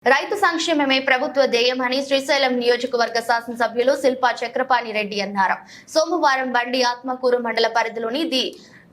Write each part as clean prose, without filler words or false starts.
రైతు సంక్షేమమే ప్రభుత్వ ధ్యేయమని శ్రీశైలం నియోజకవర్గ శాసనసభ్యులు శిల్పా చక్రపాణి రెడ్డి అన్నారు. సోమవారం బండి ఆత్మకూరు మండల పరిధిలోని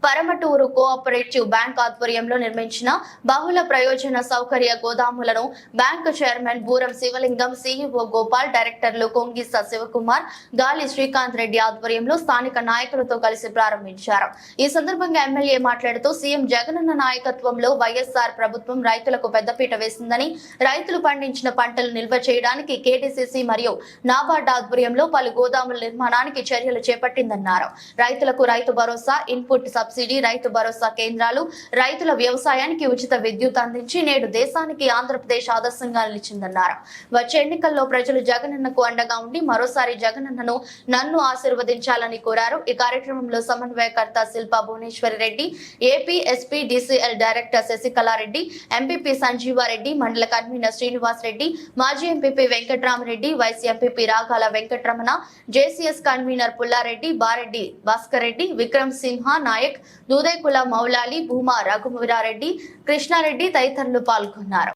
పరమటూరు కోఆపరేటివ్ బ్యాంక్ ఆధ్వర్యంలో నిర్మించిన బహుళ ప్రయోజన సౌకర్య గోదాములను బ్యాంకు చైర్మన్ బూరం శివలింగం, సీఈఓ గోపాల్, డైరెక్టర్లు కొంగిస శివకుమార్, గాలి శ్రీకాంత్ రెడ్డి ఆధ్వర్యంలో స్థానిక నాయకులతో కలిసి ప్రారంభించారు. ఈ సందర్భంగా ఎమ్మెల్యే మాట్లాడుతూ సీఎం జగనన్న నాయకత్వంలో వైఎస్ఆర్ ప్రభుత్వం రైతులకు పెద్దపీట వేసిందని, రైతులు పండించిన పంటలు నిల్వ చేయడానికి కేటీసీసీ మరియు నాబార్డ్ ఆధ్వర్యంలో పలు గోదాముల నిర్మాణానికి చర్యలు చేపట్టిందన్నారు. రైతులకు రైతు భరోసా, ఇన్పుట్ సబ్సిడీ, రైతు భరోసా కేంద్రాలు, రైతుల వ్యవసాయానికి ఉచిత విద్యుత్ అందించి నేడు దేశానికి ఆంధ్రప్రదేశ్ ఆదర్శంగా నిలిచిందన్నారు. వచ్చే ఎన్నికల్లో ప్రజలు జగనన్నకు అండగా ఉండి మరోసారి జగనన్నను నన్ను ఆశీర్వదించాలని కోరారు. ఈ కార్యక్రమంలో సమన్వయకర్త Shilpa Bhuvaneswari Reddy, AP SP DCL director Sasikala Reddy, MPP Sanjeeva Reddy, మండల కన్వీనర్ శ్రీనివాస్ రెడ్డి, మాజీ ఎంపీపీ వెంకట్రామరెడ్డి, వైస్ ఎంపీపీ రాగాల వెంకటరమణ, జేసీఎస్ కన్వీనర్ పుల్లారెడ్డి, బారెడ్డి భాస్కర్ రెడ్డి, విక్రమ్ సింహ నాయక్, దూదేకుల మౌలాలి, భూమా రఘువీరారెడ్డి, కృష్ణారెడ్డి తదితరులు పాల్గొన్నారు.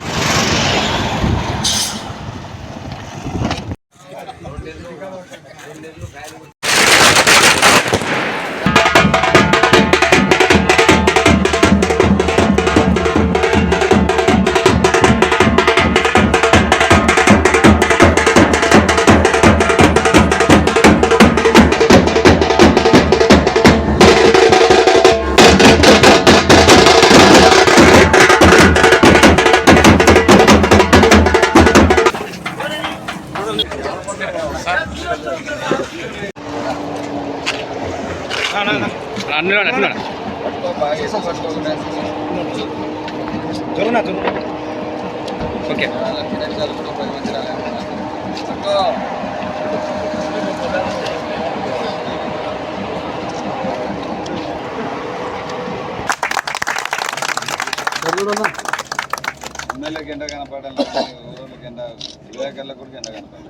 ఓకే ఎమ్మెల్యేకి ఎండ కనపడాలి, ఊరోళ్ళకి ఎండ, విలేకరులకు కూడా ఎండ కనపడాలి.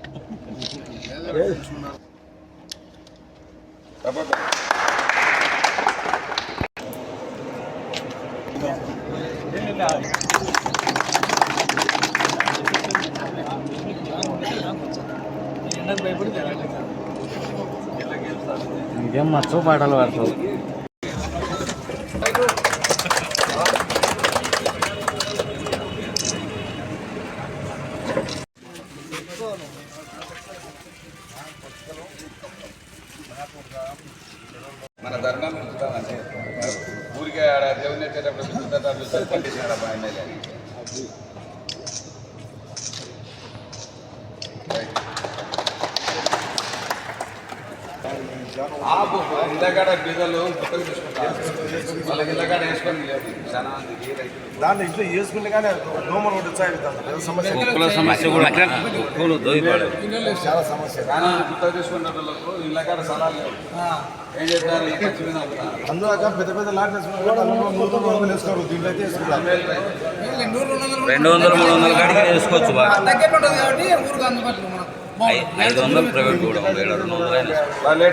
ఇంకేం మచ్చో పాటలు పడతావు. మన ధర్మం చూస్తామంటే ఊరికే ఆడ దేవుని వచ్చేటప్పుడు పండించాడు మా ఎమ్మెల్యే. ఇళ్ళకాడ బీదలు పుట్టలు తీసుకుంటారు, వాళ్ళకి ఇళ్ళకాడ వేసుకొని లేదు చాలా మందికి దాంట్లో ఇంట్లో వేసుకుంటే కానీ దోమలు కూడా సమస్య కూడా చాలా సమస్య. చాలా పుట్టలు తీసుకున్న వాళ్ళకు ఇళ్ళకాడ స్థలాలు లేవు. ఏం చేస్తారు? అందులో పెద్ద పెద్ద లాట్ వేసుకోరు, దీంట్లో అయితే వేసుకుంటారు. 200-300 కాడికి వేసుకోవచ్చు. 500 ప్రైవేట్ కూడా 200